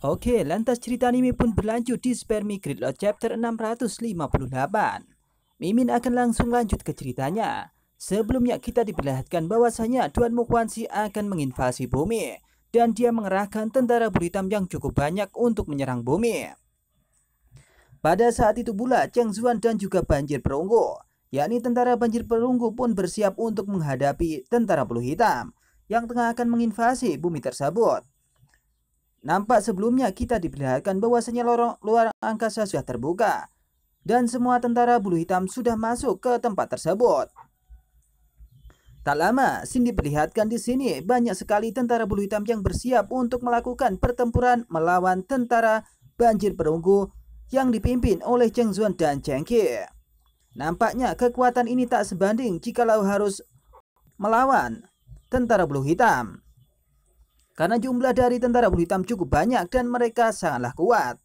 Oke, lantas cerita anime pun berlanjut di Spare Me Grid Load chapter 658. Mimin akan langsung lanjut ke ceritanya. Sebelumnya kita diperlihatkan bahwasanya Duan Muquanxi akan menginvasi bumi dan dia mengerahkan tentara bulu hitam yang cukup banyak untuk menyerang bumi. Pada saat itu pula Cheng Zuan dan juga Banjir Perunggu, yakni tentara Banjir Perunggu pun bersiap untuk menghadapi tentara bulu hitam yang tengah akan menginvasi bumi tersebut. Nampak sebelumnya kita diperlihatkan bahwasanya lorong luar angkasa sudah terbuka dan semua tentara bulu hitam sudah masuk ke tempat tersebut. Tak lama, Sin diperlihatkan di sini banyak sekali tentara bulu hitam yang bersiap untuk melakukan pertempuran melawan tentara Banjir Perunggu yang dipimpin oleh Cheng Zuan dan Cheng Qi. Nampaknya kekuatan ini tak sebanding jikalau harus melawan tentara bulu hitam. Karena jumlah dari tentara bulu hitam cukup banyak dan mereka sangatlah kuat.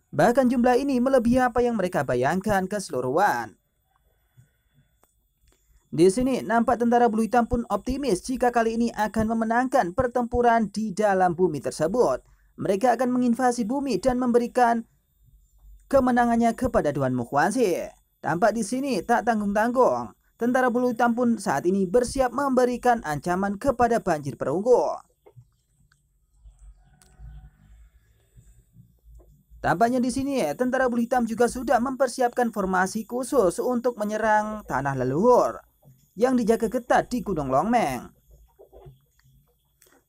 Bahkan jumlah ini melebihi apa yang mereka bayangkan keseluruhan. Di sini nampak tentara bulu hitam pun optimis jika kali ini akan memenangkan pertempuran di dalam bumi tersebut. Mereka akan menginvasi bumi dan memberikan kemenangannya kepada Duan Muquanxi. Tampak di sini tak tanggung-tanggung. Tentara bulu hitam pun saat ini bersiap memberikan ancaman kepada Banjir Perunggu. Tampaknya di sini tentara bulu hitam juga sudah mempersiapkan formasi khusus untuk menyerang tanah leluhur yang dijaga ketat di Gunung Longmeng.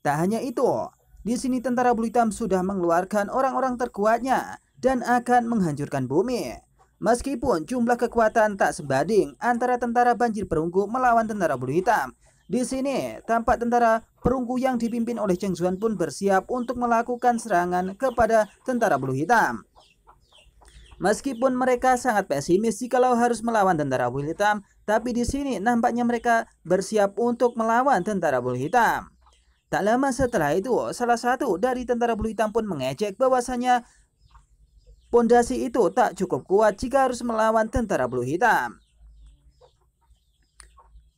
Tak hanya itu, di sini tentara bulu hitam sudah mengeluarkan orang-orang terkuatnya dan akan menghancurkan bumi. Meskipun jumlah kekuatan tak sebanding antara tentara Banjir Perunggu melawan tentara bulu hitam, di sini tampak tentara perunggu yang dipimpin oleh Cheng Zuan pun bersiap untuk melakukan serangan kepada tentara bulu hitam. Meskipun mereka sangat pesimis jikalau harus melawan tentara bulu hitam, tapi di sini nampaknya mereka bersiap untuk melawan tentara bulu hitam. Tak lama setelah itu, salah satu dari tentara bulu hitam pun mengejek bahwasanya pondasi itu tak cukup kuat jika harus melawan tentara bulu hitam.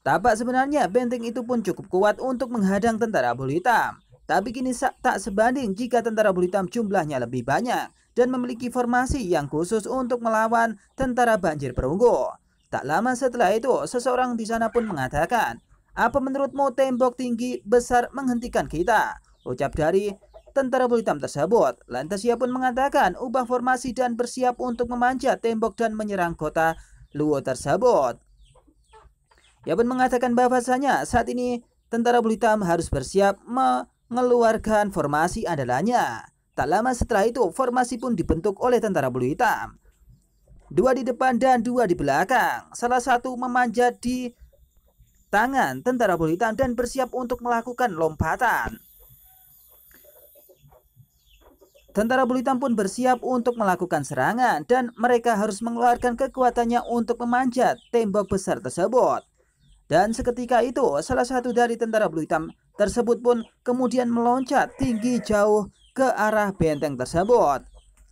Tapak sebenarnya benteng itu pun cukup kuat untuk menghadang tentara bulu hitam. Tapi kini tak sebanding jika tentara bulu hitam jumlahnya lebih banyak dan memiliki formasi yang khusus untuk melawan tentara Banjir Perunggu. Tak lama setelah itu, seseorang di sana pun mengatakan, "Apa menurutmu tembok tinggi besar menghentikan kita?" Ucap dari tentara bulu hitam tersebut. Lantas ia pun mengatakan ubah formasi dan bersiap untuk memanjat tembok dan menyerang kota Luo tersebut. Ia pun mengatakan bahwasanya saat ini tentara bulu hitam harus bersiap mengeluarkan formasi andalannya. Tak lama setelah itu formasi pun dibentuk oleh tentara bulu hitam. Dua di depan dan dua di belakang. Salah satu memanjat di tangan tentara bulu hitam dan bersiap untuk melakukan lompatan. Tentara bulu hitam pun bersiap untuk melakukan serangan dan mereka harus mengeluarkan kekuatannya untuk memanjat tembok besar tersebut. Dan seketika itu salah satu dari tentara bulu hitam tersebut pun kemudian meloncat tinggi jauh ke arah benteng tersebut.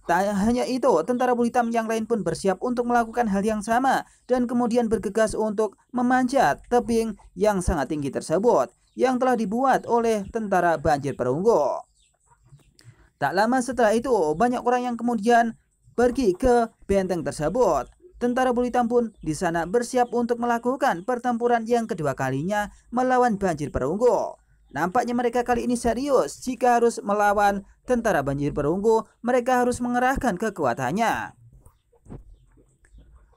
Tak hanya itu, tentara bulu hitam yang lain pun bersiap untuk melakukan hal yang sama dan kemudian bergegas untuk memanjat tebing yang sangat tinggi tersebut yang telah dibuat oleh tentara Banjir Perunggu. Tak lama setelah itu, banyak orang yang kemudian pergi ke benteng tersebut. Tentara bulu hitam pun di sana bersiap untuk melakukan pertempuran yang kedua kalinya melawan Banjir Perunggu. Nampaknya mereka kali ini serius. Jika harus melawan tentara Banjir Perunggu, mereka harus mengerahkan kekuatannya.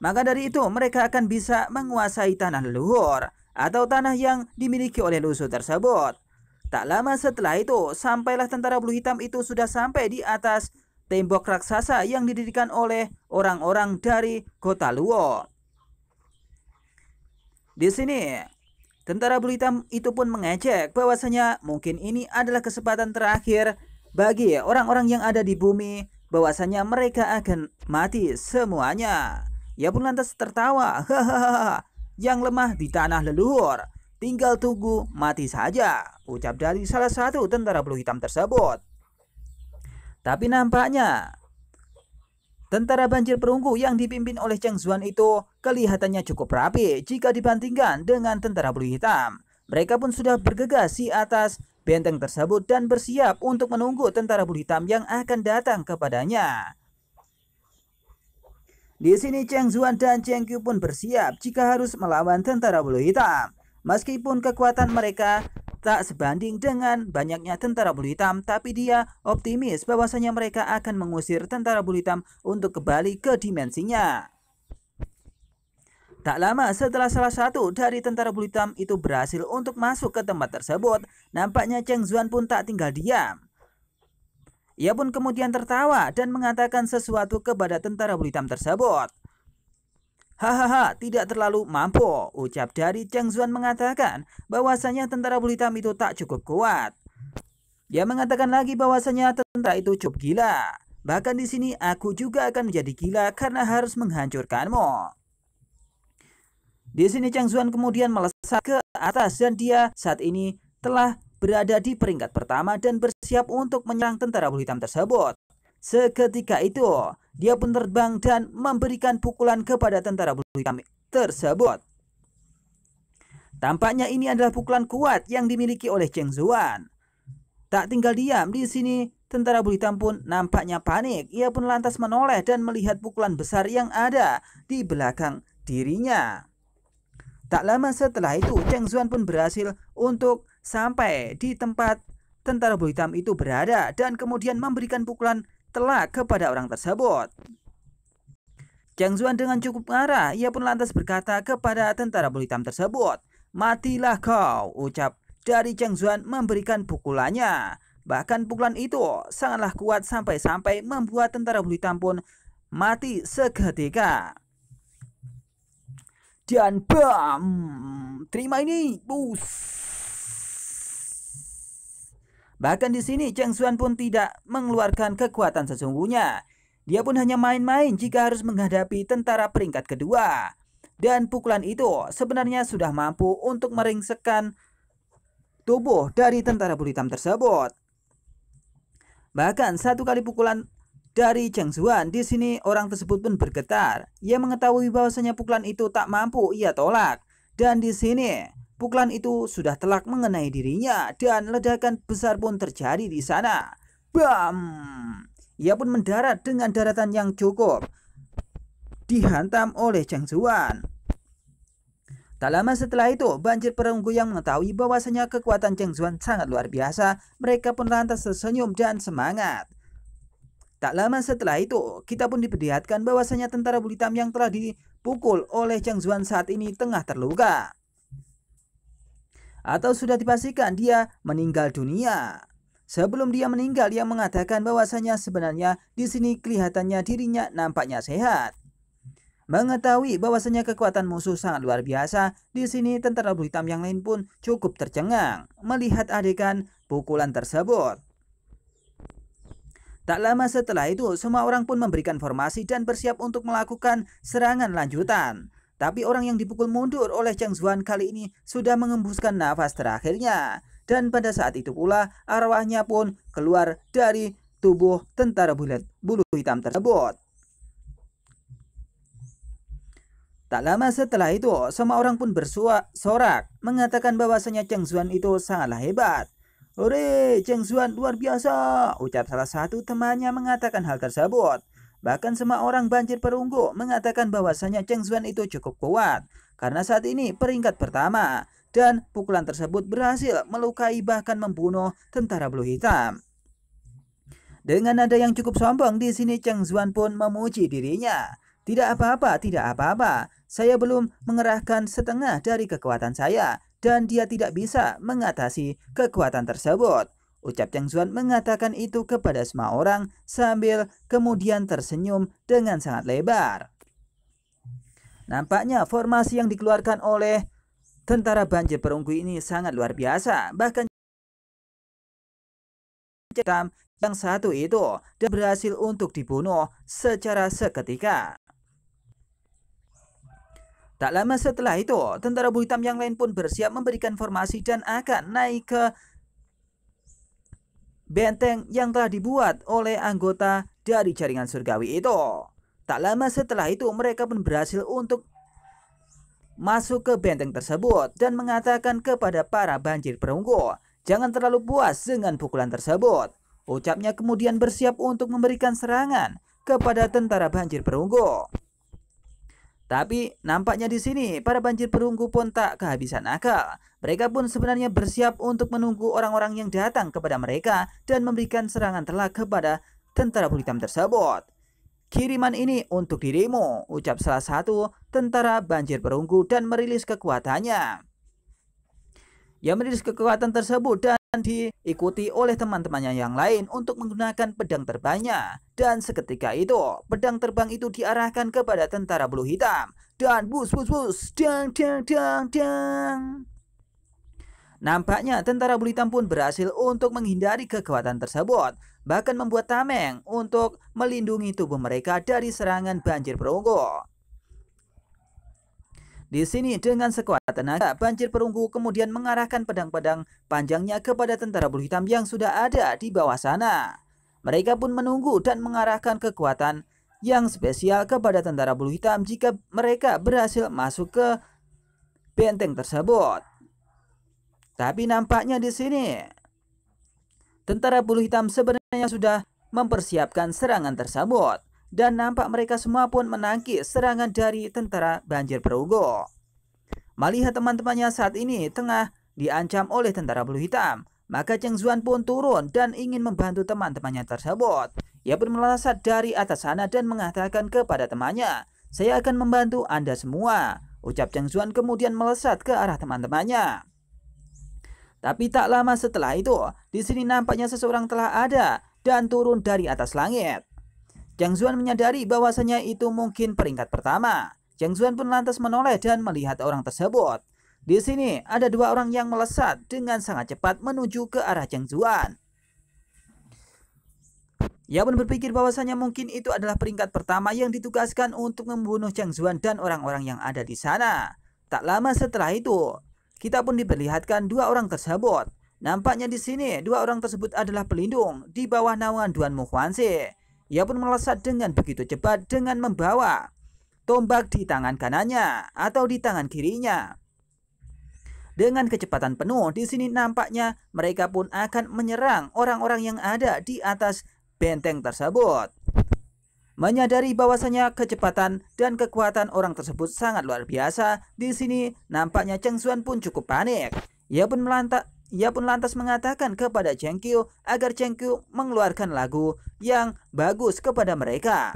Maka dari itu, mereka akan bisa menguasai tanah leluhur atau tanah yang dimiliki oleh Lusu tersebut. Tak lama setelah itu, sampailah tentara bulu hitam itu sudah sampai di atas tembok raksasa yang didirikan oleh orang-orang dari kota Luo. Di sini, tentara bulu hitam itu pun mengejek bahwasanya mungkin ini adalah kesempatan terakhir bagi orang-orang yang ada di bumi, bahwasanya mereka akan mati semuanya. Ia pun lantas tertawa, hahaha, yang lemah di tanah leluhur, tinggal tunggu mati saja, ucap dari salah satu tentara bulu hitam tersebut. Tapi nampaknya tentara Banjir Perunggu yang dipimpin oleh Cheng Zuan itu kelihatannya cukup rapi jika dibandingkan dengan tentara bulu hitam. Mereka pun sudah bergegas di atas benteng tersebut dan bersiap untuk menunggu tentara bulu hitam yang akan datang kepadanya. Di sini Cheng Zuan dan Cheng Qiu pun bersiap jika harus melawan tentara bulu hitam. Meskipun kekuatan mereka tak sebanding dengan banyaknya tentara bulu hitam, tapi dia optimis bahwasanya mereka akan mengusir tentara bulu hitam untuk kembali ke dimensinya. Tak lama setelah salah satu dari tentara bulu hitam itu berhasil untuk masuk ke tempat tersebut, nampaknya Cheng Zuan pun tak tinggal diam. Ia pun kemudian tertawa dan mengatakan sesuatu kepada tentara bulu hitam tersebut. Hahaha, tidak terlalu mampu, ucap dari Cheng Zuan mengatakan bahwasanya tentara bulu hitam itu tak cukup kuat. Dia mengatakan lagi bahwasanya tentara itu cukup gila. Bahkan di sini aku juga akan menjadi gila karena harus menghancurkanmu. Di sini Cheng Zuan kemudian melesat ke atas dan dia saat ini telah berada di peringkat pertama dan bersiap untuk menyerang tentara bulu hitam tersebut. Seketika itu, dia pun terbang dan memberikan pukulan kepada tentara bulu hitam tersebut. Tampaknya ini adalah pukulan kuat yang dimiliki oleh Cheng Zuan. Tak tinggal diam di sini, tentara bulu hitam pun nampaknya panik. Ia pun lantas menoleh dan melihat pukulan besar yang ada di belakang dirinya. Tak lama setelah itu, Cheng Zuan pun berhasil untuk sampai di tempat tentara bulu hitam itu berada dan kemudian memberikan pukulan telak kepada orang tersebut. Cheng Zuan dengan cukup marah, ia pun lantas berkata kepada tentara bulu hitam tersebut, "Matilah kau," ucap dari Cheng Zuan memberikan pukulannya. Bahkan pukulan itu sangatlah kuat sampai-sampai membuat tentara bulu hitam pun mati seketika. Dan bam, terima ini, bus. Bahkan di sini Cheng Zuan pun tidak mengeluarkan kekuatan sesungguhnya. Dia pun hanya main-main jika harus menghadapi tentara peringkat kedua. Dan pukulan itu sebenarnya sudah mampu untuk meringsekkan tubuh dari tentara bulu hitam tersebut. Bahkan satu kali pukulan dari Cheng Zuan, di sini orang tersebut pun bergetar. Ia mengetahui bahwasanya pukulan itu tak mampu ia tolak. Dan di sini pukulan itu sudah telak mengenai dirinya dan ledakan besar pun terjadi di sana. Bam! Ia pun mendarat dengan daratan yang cukup. Dihantam oleh Cheng Zuan. Tak lama setelah itu, banjir perunggu yang mengetahui bahwasanya kekuatan Cheng Zuan sangat luar biasa, mereka pun lantas tersenyum dan semangat. Tak lama setelah itu, kita pun diperlihatkan bahwasanya tentara bulu hitam yang telah dipukul oleh Cheng Zuan saat ini tengah terluka. Atau sudah dipastikan dia meninggal dunia. Sebelum dia meninggal, dia mengatakan bahwasanya sebenarnya di sini kelihatannya dirinya nampaknya sehat. Mengetahui bahwasanya kekuatan musuh sangat luar biasa, di sini tentara bulu hitam yang lain pun cukup tercengang melihat adegan pukulan tersebut. Tak lama setelah itu, semua orang pun memberikan formasi dan bersiap untuk melakukan serangan lanjutan. Tapi orang yang dipukul mundur oleh Cheng Zuan kali ini sudah mengembuskan nafas terakhirnya. Dan pada saat itu pula arwahnya pun keluar dari tubuh tentara bulu hitam tersebut. Tak lama setelah itu, semua orang pun bersorak mengatakan bahwasanya Cheng Zuan itu sangatlah hebat. "Hore, Cheng Zuan luar biasa," ucap salah satu temannya mengatakan hal tersebut. Bahkan semua orang banjir perunggu mengatakan bahwasanya Cheng Zuan itu cukup kuat karena saat ini peringkat pertama dan pukulan tersebut berhasil melukai bahkan membunuh tentara bulu hitam. Dengan nada yang cukup sombong di sini Cheng Zuan pun memuji dirinya. "Tidak apa-apa, tidak apa-apa. Saya belum mengerahkan setengah dari kekuatan saya dan dia tidak bisa mengatasi kekuatan tersebut," ucap Cheng Zuan mengatakan itu kepada semua orang sambil kemudian tersenyum dengan sangat lebar. Nampaknya formasi yang dikeluarkan oleh tentara banjir perunggu ini sangat luar biasa. Bahkan yang satu itu berhasil untuk dibunuh secara seketika. Tak lama setelah itu, tentara bulu hitam yang lain pun bersiap memberikan formasi dan akan naik ke benteng yang telah dibuat oleh anggota dari jaringan surgawi itu. Tak lama setelah itu mereka pun berhasil untuk masuk ke benteng tersebut dan mengatakan kepada para banjir perunggu Jangan terlalu puas dengan pukulan tersebut. Ucapnya kemudian bersiap untuk memberikan serangan kepada tentara banjir perunggu. Tapi nampaknya di sini para banjir perunggu pun tak kehabisan akal. Mereka pun sebenarnya bersiap untuk menunggu orang-orang yang datang kepada mereka dan memberikan serangan telak kepada tentara bulu hitam tersebut. Kiriman ini untuk dirimu, ucap salah satu tentara banjir perunggu dan merilis kekuatannya. Ia merilis kekuatan tersebut dan diikuti oleh teman-temannya yang lain untuk menggunakan pedang terbangnya. Dan seketika itu, pedang terbang itu diarahkan kepada tentara bulu hitam. Dan bus, dang, dang, dang, dang. Nampaknya tentara bulu hitam pun berhasil untuk menghindari kekuatan tersebut. Bahkan membuat tameng untuk melindungi tubuh mereka dari serangan banjir perunggu. Di sini dengan sekuat tenaga, banjir perunggu kemudian mengarahkan pedang-pedang panjangnya kepada tentara bulu hitam yang sudah ada di bawah sana. Mereka pun menunggu dan mengarahkan kekuatan yang spesial kepada tentara bulu hitam jika mereka berhasil masuk ke benteng tersebut. Tapi nampaknya di sini tentara bulu hitam sebenarnya sudah mempersiapkan serangan tersebut. Dan nampak mereka semua pun menangkis serangan dari tentara banjir perunggu. Melihat teman-temannya saat ini tengah diancam oleh tentara bulu hitam, maka Cheng Zuan pun turun dan ingin membantu teman-temannya tersebut. Ia pun melesat dari atas sana dan mengatakan kepada temannya, "Saya akan membantu Anda semua," ucap Cheng Zuan kemudian melesat ke arah teman-temannya. Tapi tak lama setelah itu, di sini nampaknya seseorang telah ada dan turun dari atas langit. Cheng Zuan menyadari bahwasanya itu mungkin peringkat pertama. Cheng Zuan pun lantas menoleh dan melihat orang tersebut. Di sini ada dua orang yang melesat dengan sangat cepat menuju ke arah Cheng Zuan. Ia pun berpikir bahwasanya mungkin itu adalah peringkat pertama yang ditugaskan untuk membunuh Cheng Zuan dan orang-orang yang ada di sana. Tak lama setelah itu, kita pun diperlihatkan dua orang tersebut. Nampaknya di sini dua orang tersebut adalah pelindung di bawah naungan Duan Muhuanzi. Ia pun melesat dengan begitu cepat dengan membawa tombak di tangan kanannya atau di tangan kirinya. Dengan kecepatan penuh, di sini nampaknya mereka pun akan menyerang orang-orang yang ada di atas benteng tersebut. Menyadari bahwasanya kecepatan dan kekuatan orang tersebut sangat luar biasa, di sini nampaknya Cheng Zuan pun cukup panik. Ia pun lantas mengatakan kepada Cheng Qiu agar Cheng Qiu mengeluarkan lagu yang bagus kepada mereka.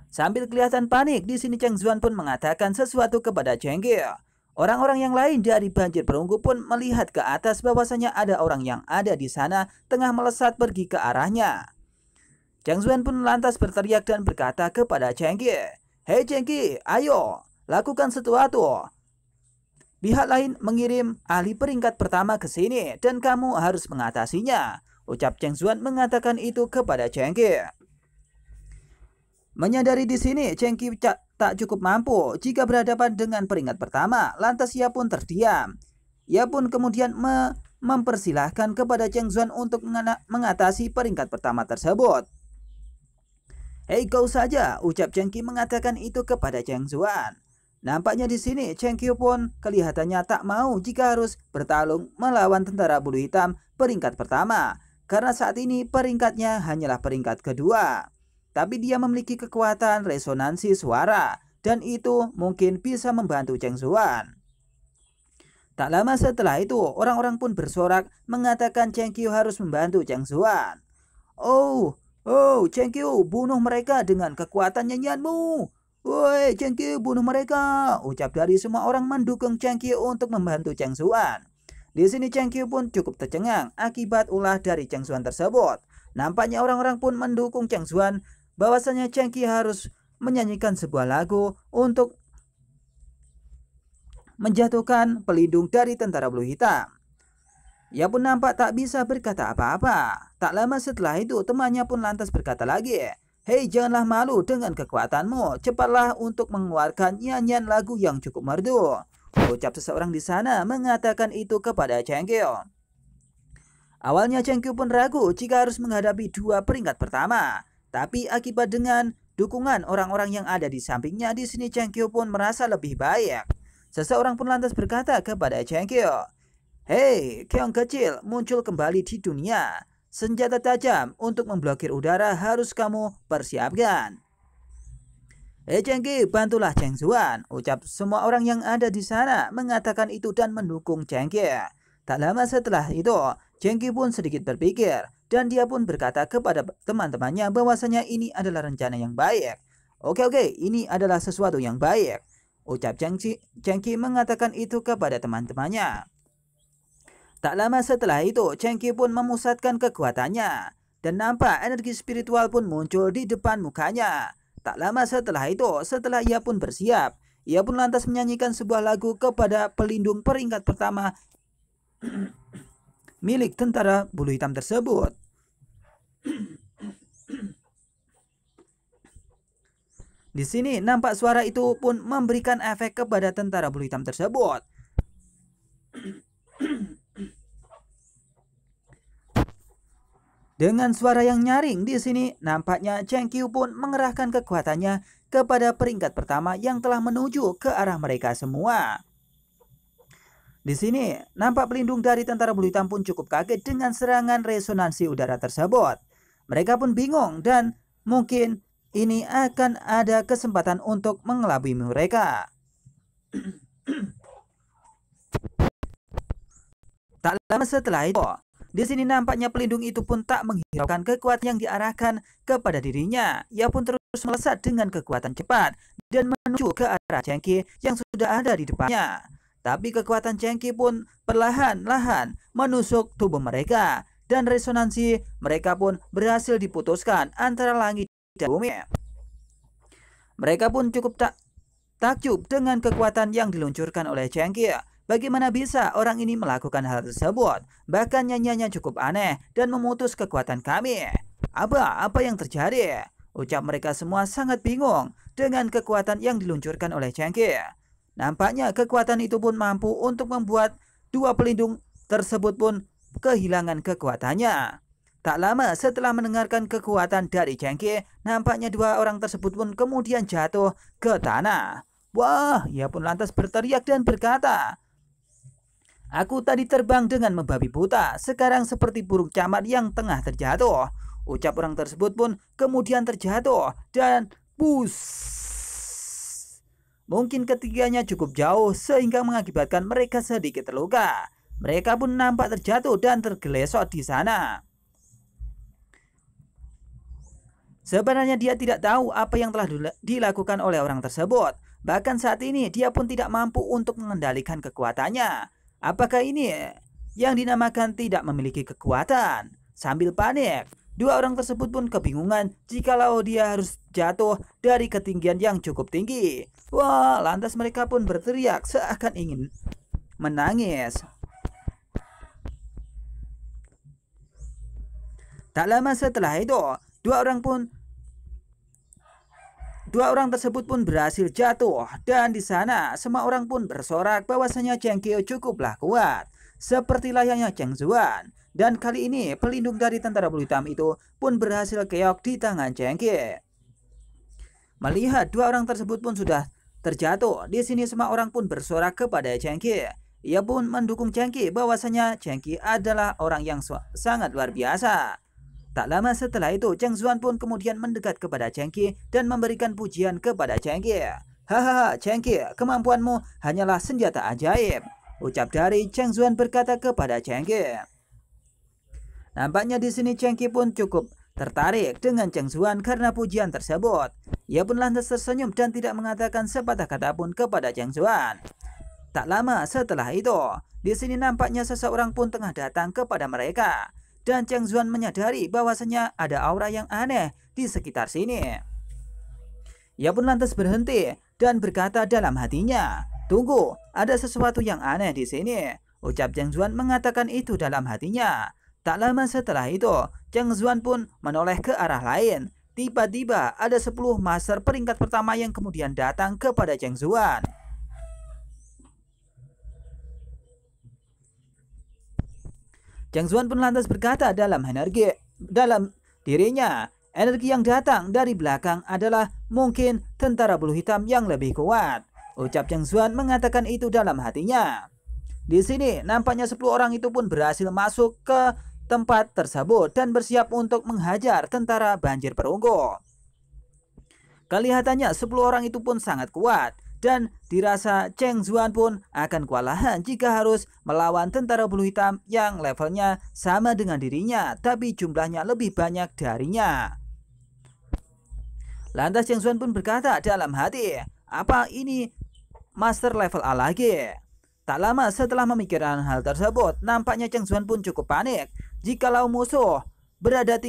Sambil kelihatan panik, di sini Cheng Zuan pun mengatakan sesuatu kepada Cheng Qiu. Orang-orang yang lain dari banjir perunggu pun melihat ke atas bahwasanya ada orang yang ada di sana tengah melesat pergi ke arahnya. Cheng Zuan pun lantas berteriak dan berkata kepada Cheng Qiu, "Hei Cheng Qiu, ayo, lakukan sesuatu. Pihak lain mengirim ahli peringkat pertama ke sini dan kamu harus mengatasinya," ucap Cheng Zuan mengatakan itu kepada Cheng Qiu. Menyadari di sini Cheng Qiu tak cukup mampu jika berhadapan dengan peringkat pertama, lantas ia pun terdiam. Ia pun kemudian mempersilahkan kepada Cheng Zuan untuk mengatasi peringkat pertama tersebut. "Hei kau saja," ucap Cheng Qiu mengatakan itu kepada Cheng Zuan. Nampaknya di sini Cheng Qiu pun kelihatannya tak mau jika harus bertarung melawan tentara bulu hitam peringkat pertama, karena saat ini peringkatnya hanyalah peringkat kedua. Tapi dia memiliki kekuatan resonansi suara dan itu mungkin bisa membantu Cheng Zuan. Tak lama setelah itu, orang-orang pun bersorak mengatakan Cheng Qiu harus membantu Cheng Zuan. Oh, Cheng Qiu, bunuh mereka dengan kekuatan nyanyianmu. "Woi, Cheng Qiu, bunuh mereka," ucap dari semua orang mendukung Cheng Qiu untuk membantu Cheng Zuan. Di sini Cheng Qiu pun cukup tercengang akibat ulah dari Cheng Zuan tersebut. Nampaknya orang-orang pun mendukung Cheng Zuan bahwasanya Cheng Qiu harus menyanyikan sebuah lagu untuk menjatuhkan pelindung dari tentara bulu hitam. Ia pun nampak tak bisa berkata apa-apa. Tak lama setelah itu temannya pun lantas berkata lagi, "Hei, janganlah malu dengan kekuatanmu. Cepatlah untuk mengeluarkan nyanyian lagu yang cukup merdu," ucap seseorang di sana mengatakan itu kepada Cheng Qiu. Awalnya Cheng Qiu pun ragu jika harus menghadapi dua peringkat pertama, tapi akibat dengan dukungan orang-orang yang ada di sampingnya, di sini Cheng Qiu pun merasa lebih baik. Seseorang pun lantas berkata kepada Cheng Qiu, Hei, keong kecil muncul kembali di dunia. Senjata tajam untuk memblokir udara harus kamu persiapkan. Hei Chengki, bantulah Cheng Zuan. Ucap semua orang yang ada di sana mengatakan itu dan mendukung Chengki. Tak lama setelah itu, Chengki pun sedikit berpikir dan dia pun berkata kepada teman-temannya bahwasanya ini adalah rencana yang baik. Oke, ini adalah sesuatu yang baik. Ucap Chengki mengatakan itu kepada teman-temannya. Tak lama setelah itu, Chengki pun memusatkan kekuatannya dan nampak energi spiritual pun muncul di depan mukanya. Tak lama setelah itu, setelah ia pun bersiap, ia pun lantas menyanyikan sebuah lagu kepada pelindung peringkat pertama milik tentara bulu hitam tersebut. Di sini nampak suara itu pun memberikan efek kepada tentara bulu hitam tersebut. Dengan suara yang nyaring di sini, nampaknya Cheng Qiu pun mengerahkan kekuatannya kepada peringkat pertama yang telah menuju ke arah mereka semua. Di sini, nampak pelindung dari tentara bulu hitam pun cukup kaget dengan serangan resonansi udara tersebut. Mereka pun bingung dan mungkin ini akan ada kesempatan untuk mengelabui mereka. Tak lama setelah itu, di sini nampaknya pelindung itu pun tak menghiraukan kekuatan yang diarahkan kepada dirinya. Ia pun terus melesat dengan kekuatan cepat dan menuju ke arah Cheng Qi yang sudah ada di depannya. Tapi kekuatan Cheng Qi pun perlahan-lahan menusuk tubuh mereka dan resonansi mereka pun berhasil diputuskan antara langit dan bumi. Mereka pun cukup takjub dengan kekuatan yang diluncurkan oleh Cheng Qi. Bagaimana bisa orang ini melakukan hal tersebut? Bahkan nyanyiannya cukup aneh dan memutus kekuatan kami. Apa yang terjadi? Ucap mereka semua sangat bingung dengan kekuatan yang diluncurkan oleh Cheng Qi. Nampaknya kekuatan itu pun mampu untuk membuat dua pelindung tersebut pun kehilangan kekuatannya. Tak lama setelah mendengarkan kekuatan dari Cheng Qi, nampaknya dua orang tersebut pun kemudian jatuh ke tanah. Wah, ia pun lantas berteriak dan berkata, "Aku tadi terbang dengan membabi buta, sekarang seperti burung camat yang tengah terjatuh." Ucap orang tersebut pun kemudian terjatuh dan bus. Mungkin ketiganya cukup jauh sehingga mengakibatkan mereka sedikit terluka. Mereka pun nampak terjatuh dan tergelesot di sana. Sebenarnya dia tidak tahu apa yang telah dilakukan oleh orang tersebut. Bahkan saat ini dia pun tidak mampu untuk mengendalikan kekuatannya. Apakah ini yang dinamakan tidak memiliki kekuatan? Sambil panik, dua orang tersebut pun kebingungan jikalau dia harus jatuh dari ketinggian yang cukup tinggi. Wah, lantas mereka pun berteriak seakan ingin menangis. Tak lama setelah itu, dua orang tersebut pun berhasil jatuh dan di sana semua orang pun bersorak bahwasanya Cheng Qiu cukuplah kuat seperti layaknya Cheng Zuan, dan kali ini pelindung dari tentara bulu hitam itu pun berhasil keok di tangan Cheng Qiu. Melihat dua orang tersebut pun sudah terjatuh, di sini semua orang pun bersorak kepada Cheng Qiu. Ia pun mendukung Cheng Qiu bahwasanya Cheng Qiu adalah orang yang sangat luar biasa. Tak lama setelah itu, Cheng Zuan pun kemudian mendekat kepada Cheng Qiu dan memberikan pujian kepada Cheng Qiu. Hahaha, Cheng Qiu, kemampuanmu hanyalah senjata ajaib. Ucap dari Cheng Zuan berkata kepada Cheng Qiu. Nampaknya di sini Cheng Qiu pun cukup tertarik dengan Cheng Zuan karena pujian tersebut. Ia pun lantas tersenyum dan tidak mengatakan sepatah kata pun kepada Cheng Zuan. Tak lama setelah itu, di sini nampaknya seseorang pun tengah datang kepada mereka. Dan Cheng Zuan menyadari bahwasanya ada aura yang aneh di sekitar sini. Ia pun lantas berhenti dan berkata dalam hatinya, "Tunggu, ada sesuatu yang aneh di sini." Ucap Cheng Zuan mengatakan itu dalam hatinya. Tak lama setelah itu, Cheng Zuan pun menoleh ke arah lain. Tiba-tiba ada 10 master peringkat pertama yang kemudian datang kepada Cheng Zuan. Cheng Zuan pun lantas berkata dalam dirinya, energi yang datang dari belakang adalah mungkin tentara bulu hitam yang lebih kuat. Ucap Cheng Zuan mengatakan itu dalam hatinya. Di sini nampaknya 10 orang itu pun berhasil masuk ke tempat tersebut dan bersiap untuk menghajar tentara banjir perunggu. Kelihatannya 10 orang itu pun sangat kuat dan dirasa Cheng Zuan pun akan kewalahan jika harus melawan tentara bulu hitam yang levelnya sama dengan dirinya tapi jumlahnya lebih banyak darinya. Lantas Cheng Zuan pun berkata dalam hati, apa ini master level A lagi? Tak lama setelah memikirkan hal tersebut, nampaknya Cheng Zuan pun cukup panik jikalau musuh berada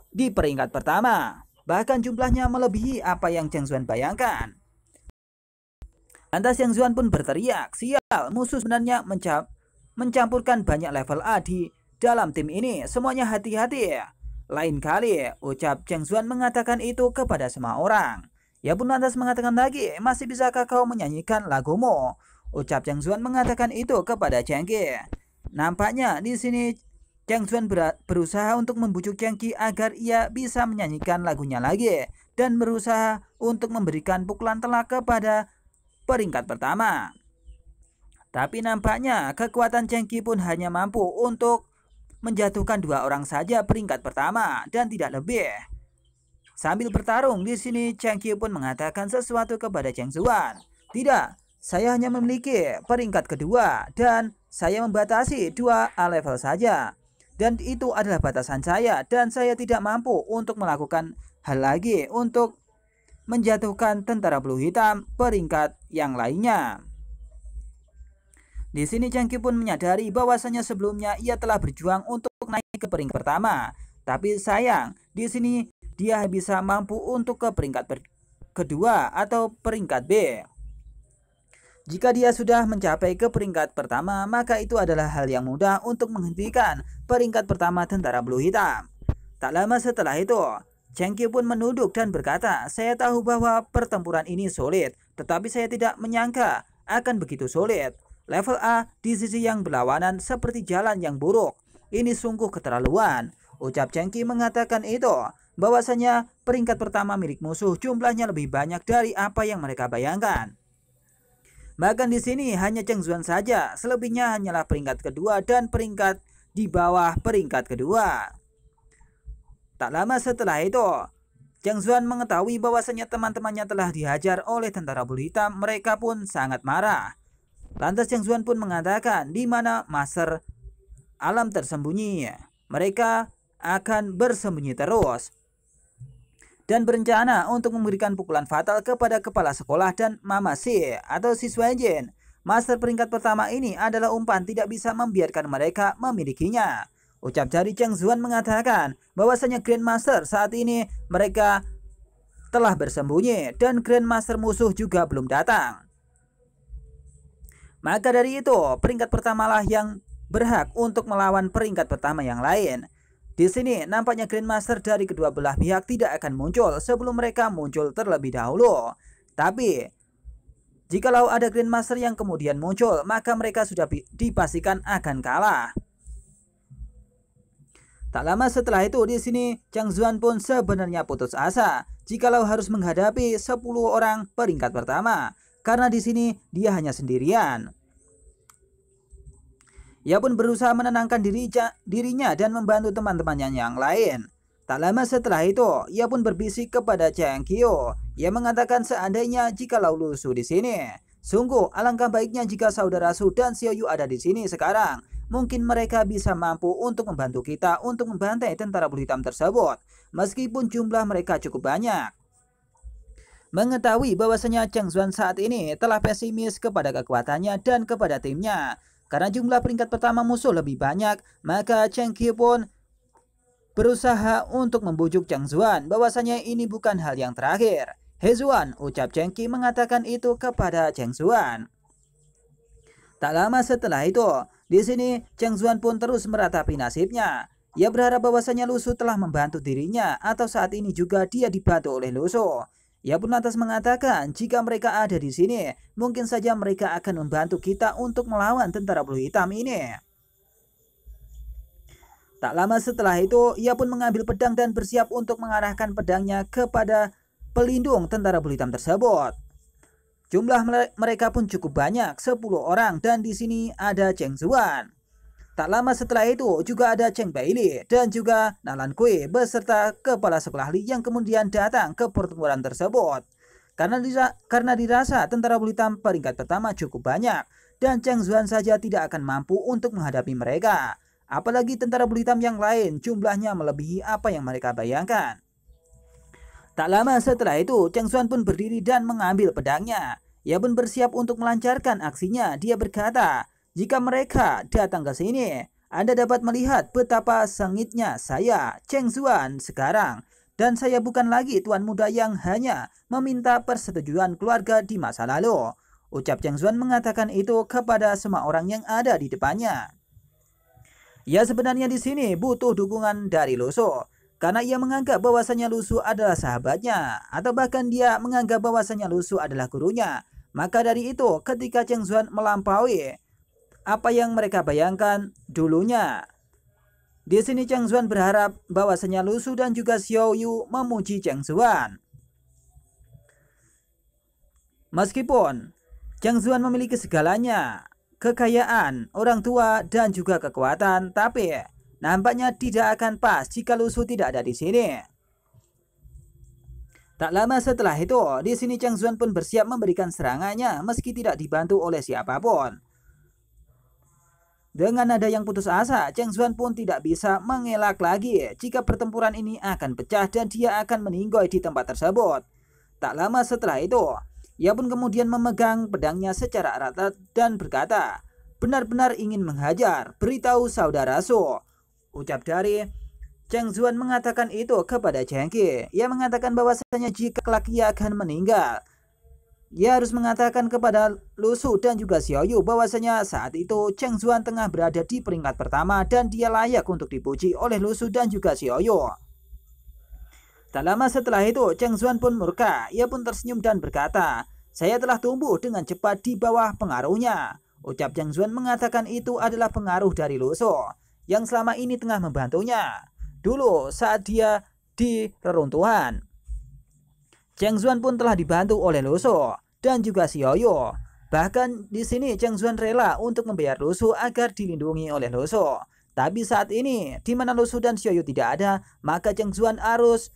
di peringkat pertama. Bahkan jumlahnya melebihi apa yang Cheng Zuan bayangkan. Lantas Cheng Zuan pun berteriak, sial, musuh sebenarnya mencampurkan banyak level A di dalam tim ini. Semuanya hati-hati. Lain kali, ucap Cheng Zuan mengatakan itu kepada semua orang. Ia pun lantas mengatakan lagi, masih bisakah kau menyanyikan lagumu? Ucap Cheng Zuan mengatakan itu kepada Cheng Qi. Nampaknya di sini Cheng Zuan berusaha untuk membujuk Cheng Qi agar ia bisa menyanyikan lagunya lagi dan berusaha untuk memberikan pukulan telak kepada peringkat pertama. Tapi nampaknya kekuatan Cheng Qi pun hanya mampu untuk menjatuhkan 2 orang saja peringkat pertama dan tidak lebih. Sambil bertarung di sini Cheng Qi pun mengatakan sesuatu kepada Cheng Zuan. Tidak, saya hanya memiliki peringkat kedua dan saya membatasi 2 A level saja. Dan itu adalah batasan saya dan saya tidak mampu untuk melakukan hal lagi untuk menjatuhkan tentara bulu hitam peringkat yang lainnya. Di sini Cheng Qi pun menyadari bahwasanya sebelumnya ia telah berjuang untuk naik ke peringkat pertama. Tapi sayang, di sini dia bisa mampu untuk ke peringkat kedua atau peringkat B. Jika dia sudah mencapai ke peringkat pertama, maka itu adalah hal yang mudah untuk menghentikan peringkat pertama tentara bulu hitam. Tak lama setelah itu, Cheng Qi pun menunduk dan berkata, saya tahu bahwa pertempuran ini sulit, tetapi saya tidak menyangka akan begitu sulit. Level A di sisi yang berlawanan seperti jalan yang buruk. Ini sungguh keterlaluan. Ucap Cheng Qi mengatakan itu, bahwasanya peringkat pertama milik musuh jumlahnya lebih banyak dari apa yang mereka bayangkan. Bahkan di sini hanya Cheng Zuan saja, selebihnya hanyalah peringkat kedua dan peringkat di bawah peringkat kedua. Tak lama setelah itu, Cheng Zuan mengetahui bahwasanya teman-temannya telah dihajar oleh tentara bulu hitam. Mereka pun sangat marah. Lantas Cheng Zuan pun mengatakan di mana master alam tersembunyi. Mereka akan bersembunyi terus dan berencana untuk memberikan pukulan fatal kepada kepala sekolah dan Mama Si atau siswa Jin. Master peringkat pertama ini adalah umpan, tidak bisa membiarkan mereka memilikinya. Ucap dari Cheng Zuan mengatakan bahwasanya Grandmaster saat ini mereka telah bersembunyi dan Grandmaster musuh juga belum datang. Maka dari itu peringkat pertamalah yang berhak untuk melawan peringkat pertama yang lain. Di sini nampaknya Grandmaster dari kedua belah pihak tidak akan muncul sebelum mereka muncul terlebih dahulu. Tapi jikalau ada Grandmaster yang kemudian muncul, maka mereka sudah dipastikan akan kalah. Tak lama setelah itu di sini Cheng Zuan pun sebenarnya putus asa jikalau harus menghadapi 10 orang peringkat pertama, karena di sini dia hanya sendirian. Ia pun berusaha menenangkan dirinya dan membantu teman-temannya yang lain. Tak lama setelah itu, ia pun berbisik kepada Cheng Qiu. Ia mengatakan seandainya jikalau Lu Su di sini. Sungguh alangkah baiknya jika saudara Su dan Xiao Yu ada di sini sekarang. Mungkin mereka bisa mampu untuk membantu kita untuk membantai tentara bulu hitam tersebut. Meskipun jumlah mereka cukup banyak. Mengetahui bahwasanya Cheng Zuan saat ini telah pesimis kepada kekuatannya dan kepada timnya. Karena jumlah peringkat pertama musuh lebih banyak, maka Cheng Qi pun berusaha untuk membujuk Cheng Zuan bahwasanya ini bukan hal yang terakhir. He Zuan, ucap Cheng Qi mengatakan itu kepada Cheng Zuan. Tak lama setelah itu, di sini Cheng Zuan pun terus meratapi nasibnya. Ia berharap bahwasanya Lu Su telah membantu dirinya atau saat ini juga dia dibantu oleh Lu Su. Ia pun lantas mengatakan jika mereka ada di sini, mungkin saja mereka akan membantu kita untuk melawan tentara bulu hitam ini. Tak lama setelah itu, ia pun mengambil pedang dan bersiap untuk mengarahkan pedangnya kepada pelindung tentara bulu hitam tersebut. Jumlah mereka pun cukup banyak, 10 orang, dan di sini ada Cheng Zuan. Tak lama setelah itu juga ada Cheng Bailey dan juga Nalan Kui beserta kepala sekolah Li yang kemudian datang ke pertempuran tersebut. Karena dirasa tentara bulu hitam peringkat pertama cukup banyak dan Cheng Zuan saja tidak akan mampu untuk menghadapi mereka. Apalagi tentara bulu hitam yang lain jumlahnya melebihi apa yang mereka bayangkan. Tak lama setelah itu, Cheng Zuan pun berdiri dan mengambil pedangnya. Ia pun bersiap untuk melancarkan aksinya. Dia berkata, "Jika mereka datang ke sini, Anda dapat melihat betapa sengitnya saya, Cheng Zuan, sekarang. Dan saya bukan lagi tuan muda yang hanya meminta persetujuan keluarga di masa lalu." Ucap Cheng Zuan mengatakan itu kepada semua orang yang ada di depannya. Ia sebenarnya di sini butuh dukungan dari Lu Su, karena ia menganggap bahwasanya Lu Su adalah sahabatnya, atau bahkan dia menganggap bahwasanya Lu Su adalah gurunya. Maka dari itu, ketika Cheng Zuan melampaui apa yang mereka bayangkan dulunya, di sini Cheng Zuan berharap bahwasanya Lu Su dan juga Xiao Yu memuji Cheng Zuan. Meskipun Cheng Zuan memiliki segalanya, kekayaan, orang tua, dan juga kekuatan, tapi nampaknya tidak akan pas jika Lu Su tidak ada di sini. Tak lama setelah itu, di sini Cheng Zuan pun bersiap memberikan serangannya meski tidak dibantu oleh siapapun. Dengan nada yang putus asa, Cheng Zuan pun tidak bisa mengelak lagi jika pertempuran ini akan pecah dan dia akan meninggoy di tempat tersebut. Tak lama setelah itu, ia pun kemudian memegang pedangnya secara erat dan berkata, "Benar-benar ingin menghajar, beritahu saudara Su." Ucap dari Cheng Zuan mengatakan itu kepada Cheng Qi. Ia mengatakan bahwasanya jika kelak ia akan meninggal, ia harus mengatakan kepada Lu Su dan juga Xiao Yu bahwasanya saat itu Cheng Zuan tengah berada di peringkat pertama dan dia layak untuk dipuji oleh Lu Su dan juga Xiao Yu. Tak lama setelah itu, Cheng Zuan pun murka. Ia pun tersenyum dan berkata, "Saya telah tumbuh dengan cepat di bawah pengaruhnya." Ucap Cheng Zuan mengatakan itu adalah pengaruh dari Lu Su yang selama ini tengah membantunya. Dulu saat dia di reruntuhan, Cheng Zuan pun telah dibantu oleh Lu Su dan juga Xiao Yu. Bahkan di sini Cheng Zuan rela untuk membayar Lu Su agar dilindungi oleh Lu Su. Tapi saat ini, di mana Lu Su dan Xiao Yu tidak ada, maka Cheng Zuan harus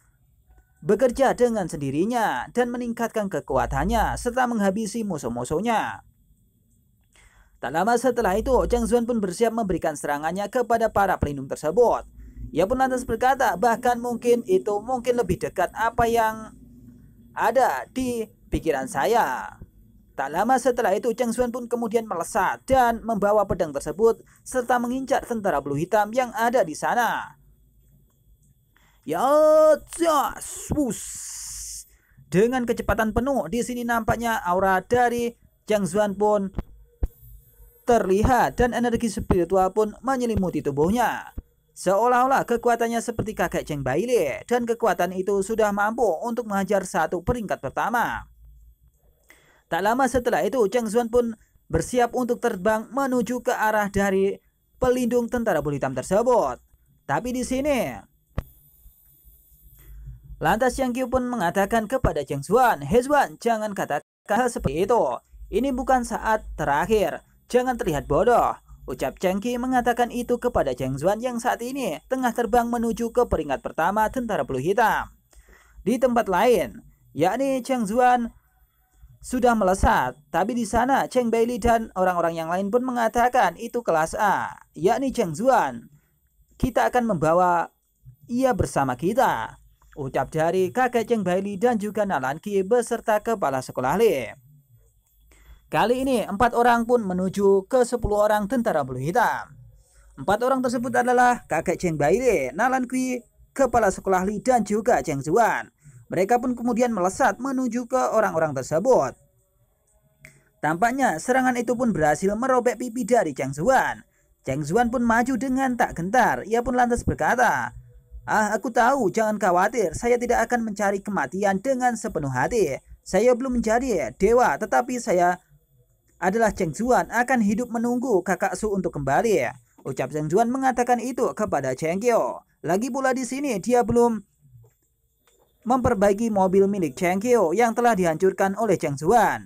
bekerja dengan sendirinya dan meningkatkan kekuatannya serta menghabisi musuh-musuhnya. Tak lama setelah itu, Cheng Zuan pun bersiap memberikan serangannya kepada para pelindung tersebut. Ia pun lantas berkata, bahkan mungkin itu lebih dekat apa yang ada di pikiran saya. Tak lama setelah itu, Cheng Zuan pun kemudian melesat dan membawa pedang tersebut serta mengincar tentara bulu hitam yang ada di sana. Ya, dengan kecepatan penuh, di sini nampaknya aura dari Cheng Zuan pun terlihat dan energi spiritual pun menyelimuti tubuhnya. Seolah-olah kekuatannya seperti kakek Cheng Bailey dan kekuatan itu sudah mampu untuk menghajar satu peringkat pertama. Tak lama setelah itu, Cheng Zuan pun bersiap untuk terbang menuju ke arah dari pelindung tentara bulu hitam tersebut. Tapi di sini, lantas Yang Qiu pun mengatakan kepada Cheng Zuan, "He Zuan, jangan katakan hal seperti itu. Ini bukan saat terakhir. Jangan terlihat bodoh." Ucap Cheng Qi mengatakan itu kepada Cheng Zuan yang saat ini tengah terbang menuju ke peringkat pertama tentara bulu hitam. Di tempat lain, yakni Cheng Zuan sudah melesat, tapi di sana Cheng Bailey dan orang-orang yang lain pun mengatakan itu kelas A, yakni Cheng Zuan. "Kita akan membawa ia bersama kita." Ucap dari kakek Cheng Bailey dan juga Nalan Qi beserta kepala sekolah Li. Kali ini 4 orang pun menuju ke 10 orang tentara bulu hitam. 4 orang tersebut adalah kakek Cheng Bailey, Nalan Qi, kepala sekolah Li dan juga Cheng Zuan. Mereka pun kemudian melesat menuju ke orang-orang tersebut. Tampaknya serangan itu pun berhasil merobek pipi dari Cheng Zuan. Cheng Zuan pun maju dengan tak gentar. Ia pun lantas berkata, Aku tahu, jangan khawatir. Saya tidak akan mencari kematian dengan sepenuh hati. Saya belum menjadi dewa, tetapi saya adalah Cheng Zuan akan hidup menunggu kakak Su untuk kembali." Ucap Cheng Zuan mengatakan itu kepada Cheng Qiu. Lagi pula di sini dia belum memperbaiki mobil milik Cheng Qiu yang telah dihancurkan oleh Cheng Zuan.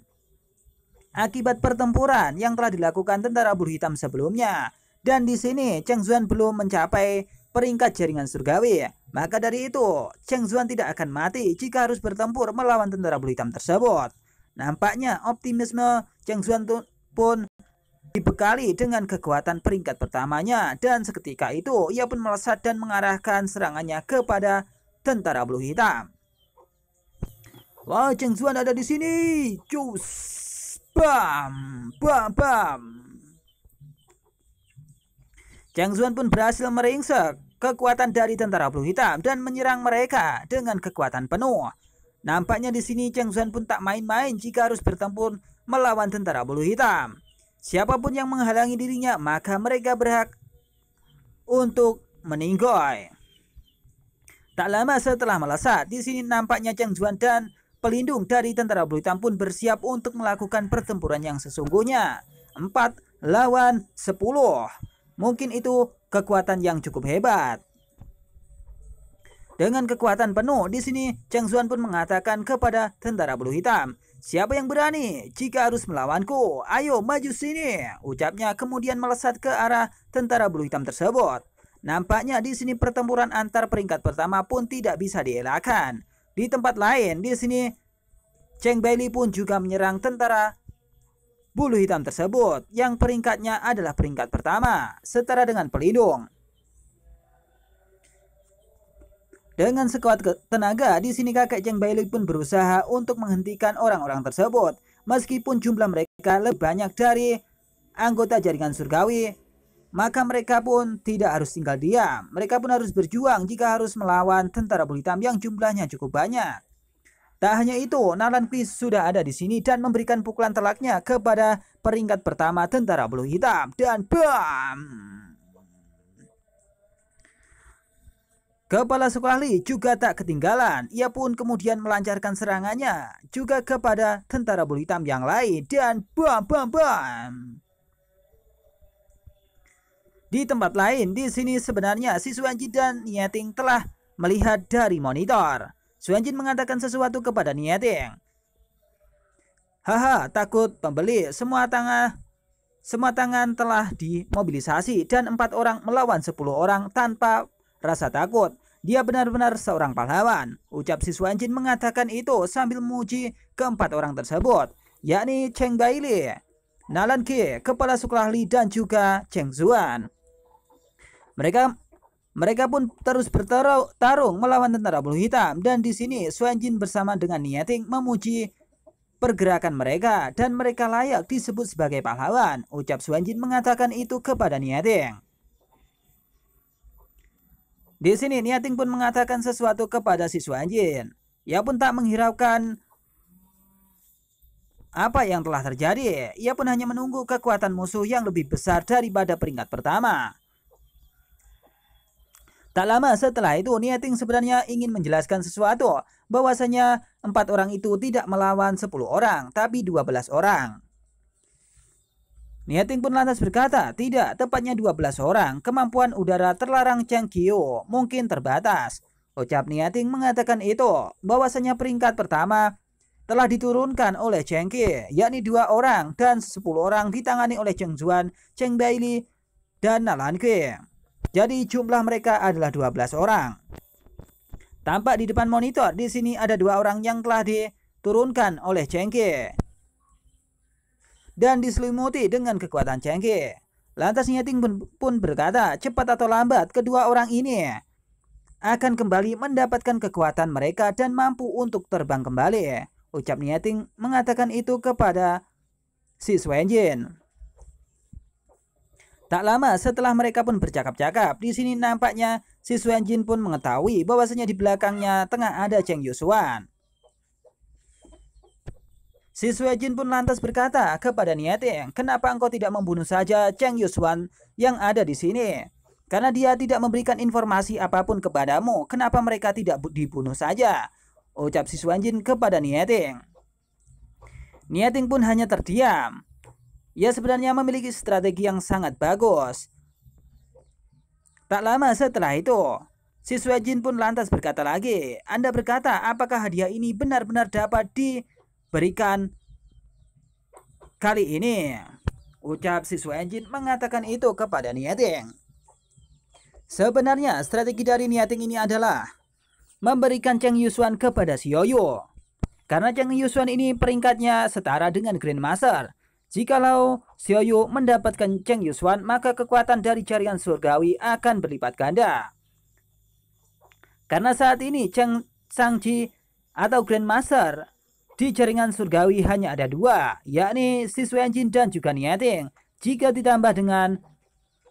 akibat pertempuran yang telah dilakukan tentara bulu hitam sebelumnya. Dan di sini Cheng Zuan belum mencapai peringkat jaringan surgawi. Maka dari itu, Cheng Zuan tidak akan mati jika harus bertempur melawan tentara bulu hitam tersebut. Nampaknya optimisme Cheng Zuan pun dibekali dengan kekuatan peringkat pertamanya, dan seketika itu ia pun melesat dan mengarahkan serangannya kepada tentara bulu hitam. Wah, Cheng Zuan ada di sini. Cus, bam, bam, bam. Cheng Zuan pun berhasil meringsek kekuatan dari tentara bulu hitam dan menyerang mereka dengan kekuatan penuh. Nampaknya di sini Cheng Zuan pun tak main-main jika harus bertempur melawan tentara bulu hitam. Siapapun yang menghalangi dirinya, maka mereka berhak untuk meninggoy. Tak lama setelah melesat, di sini nampaknya Cheng Zuan dan pelindung dari tentara bulu hitam pun bersiap untuk melakukan pertempuran yang sesungguhnya. 4 lawan 10. Mungkin itu kekuatan yang cukup hebat. Dengan kekuatan penuh, di sini Cheng Zuan pun mengatakan kepada tentara bulu hitam, "Siapa yang berani jika harus melawanku? Ayo maju sini," ucapnya, kemudian melesat ke arah tentara bulu hitam tersebut. Nampaknya di sini pertempuran antar peringkat pertama pun tidak bisa dielakkan. Di tempat lain, di sini Cheng Bailey pun juga menyerang tentara bulu hitam tersebut yang peringkatnya adalah peringkat pertama, setara dengan pelindung. Dengan sekuat tenaga, di sini kakek Cheng Bailey pun berusaha untuk menghentikan orang-orang tersebut. Meskipun jumlah mereka lebih banyak dari anggota jaringan surgawi, maka mereka pun tidak harus tinggal diam. Mereka pun harus berjuang jika harus melawan tentara bulu hitam yang jumlahnya cukup banyak. Tak hanya itu, Nalan Peace sudah ada di sini dan memberikan pukulan telaknya kepada peringkat pertama tentara bulu hitam. Dan bam! Kepala sekolah Lee juga tak ketinggalan. Ia pun kemudian melancarkan serangannya juga kepada tentara bulu hitam yang lain. Dan bam bam bam. Di tempat lain, di sini sebenarnya si Xuanjin dan Nieting telah melihat dari monitor. Xuanjin mengatakan sesuatu kepada Nieting. "Haha, takut pembeli. Semua tangan telah dimobilisasi dan 4 orang melawan 10 orang tanpa rasa takut. Dia benar-benar seorang pahlawan," ucap si Xuanjin mengatakan itu sambil memuji keempat orang tersebut, yakni Cheng Bailey, Nalan Qi, kepala sekolah Lee, dan juga Cheng Zuan. Mereka pun terus bertarung melawan tentara bulu hitam, dan di sini Xuanjin bersama dengan Nieting memuji pergerakan mereka dan mereka layak disebut sebagai pahlawan, ucap Xuanjin mengatakan itu kepada Nieting. Di sini Nieting pun mengatakan sesuatu kepada si Xuanjin. Ia pun tak menghiraukan apa yang telah terjadi. Ia pun hanya menunggu kekuatan musuh yang lebih besar daripada peringkat pertama. Tak lama setelah itu, Nieting sebenarnya ingin menjelaskan sesuatu, bahwasanya 4 orang itu tidak melawan 10 orang, tapi 12 orang. Nieting pun lantas berkata, "Tidak, tepatnya 12 orang. Kemampuan udara terlarang Cheng Qiu mungkin terbatas," ucap Nieting mengatakan itu, bahwasanya peringkat pertama telah diturunkan oleh Cheng Qi, yakni 2 orang, dan 10 orang ditangani oleh Cheng Zuan, Cheng Bailey, dan Nalan Qi. Jadi jumlah mereka adalah 12 orang. Tampak di depan monitor, di sini ada 2 orang yang telah diturunkan oleh Cheng Qi dan diselimuti dengan kekuatan Cheng Qi. Lantas Nieting pun berkata, cepat atau lambat kedua orang ini akan kembali mendapatkan kekuatan mereka dan mampu untuk terbang kembali, ucap Nieting mengatakan itu kepada si Xuanjin. Tak lama setelah mereka pun bercakap-cakap, di sini nampaknya si Xuanjin pun mengetahui bahwasanya di belakangnya tengah ada Cheng Yusuan. Si Xuanjin pun lantas berkata kepada Nieting, "Kenapa engkau tidak membunuh saja Cheng Yusuan yang ada di sini? Karena dia tidak memberikan informasi apapun kepadamu. Kenapa mereka tidak dibunuh saja?" ucap si Xuanjin kepada Nieting. Nieting pun hanya terdiam. Ia sebenarnya memiliki strategi yang sangat bagus. Tak lama setelah itu, si Xuanjin pun lantas berkata lagi, "Anda berkata apakah hadiah ini benar-benar dapat diberikan kali ini. Ucap si Suenjin mengatakan itu kepada Niating. Sebenarnya strategi dari Niating ini adalah memberikan Cheng Yusuan kepada Xiaoyu. Karena Cheng Yusuan ini peringkatnya setara dengan Grandmaster. Jikalau Xiaoyu mendapatkan Cheng Yusuan, maka kekuatan dari jaringan surgawi akan berlipat ganda. Karena saat ini Cheng Shangji atau Grandmaster di jaringan surgawi hanya ada 2, yakni si Suenjin dan juga Niating. Jika ditambah dengan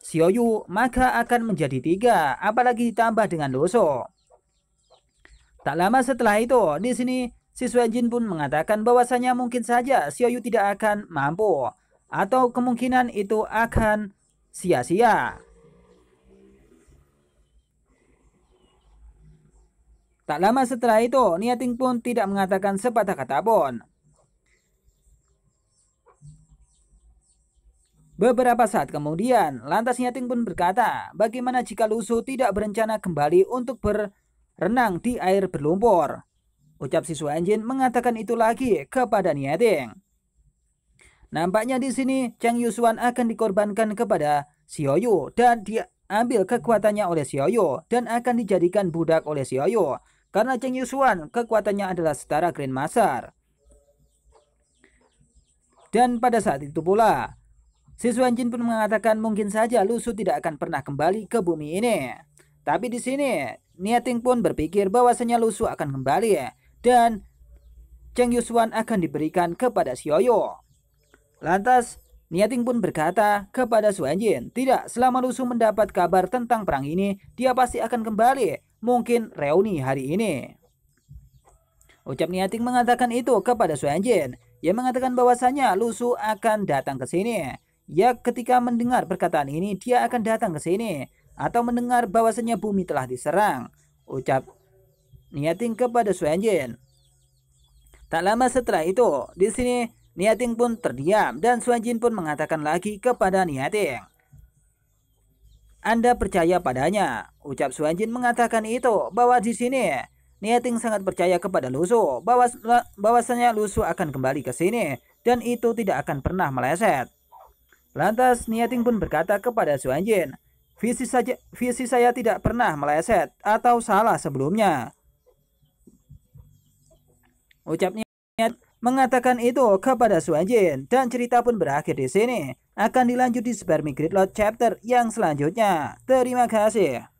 Xiaoyu, maka akan menjadi 3, apalagi ditambah dengan Luso. Tak lama setelah itu, di sini si Suenjin pun mengatakan bahwasanya mungkin saja Xiaoyu tidak akan mampu, atau kemungkinan itu akan sia-sia. Tak lama setelah itu, Niating pun tidak mengatakan sepatah kata pun. Beberapa saat kemudian, lantas Niating pun berkata, bagaimana jika Lusu tidak berencana kembali untuk berenang di air berlumpur? Ucap si Suenjin mengatakan itu lagi kepada Niating. Nampaknya di sini Cheng Yusuan akan dikorbankan kepada Xiaoyu dan diambil kekuatannya oleh Xiaoyu dan akan dijadikan budak oleh Xiaoyu. Karena Cheng Yusuan kekuatannya adalah setara Grandmaster. Dan pada saat itu pula, si Suenjin pun mengatakan mungkin saja Lusu tidak akan pernah kembali ke bumi ini. Tapi di sini Niating pun berpikir bahwasanya Lusu akan kembali dan Cheng Yusuan akan diberikan kepada Xiaoyu. Lantas Niating pun berkata kepada Suenjin, tidak, selama Lusu mendapat kabar tentang perang ini, dia pasti akan kembali, mungkin reuni hari ini. Ucap Niating mengatakan itu kepada Suenjin, yang mengatakan bahwasanya Lusu akan datang ke sini. Ya, ketika mendengar perkataan ini, dia akan datang ke sini atau mendengar bahwasanya bumi telah diserang. Ucap Niating kepada Suenjin. Tak lama setelah itu, di sini Niating pun terdiam dan Suenjin pun mengatakan lagi kepada Niating, Anda percaya padanya? Ucap Suenjin mengatakan itu bahwa di sini Niating sangat percaya kepada Lusu bahwasanya Lusu akan kembali ke sini dan itu tidak akan pernah meleset. Lantas Niating pun berkata kepada Suenjin, visi saya tidak pernah meleset atau salah sebelumnya. Ucapnya mengatakan itu kepada Suenjin dan cerita pun berakhir di sini. Akan dilanjut di Super Gridlock chapter yang selanjutnya. Terima kasih.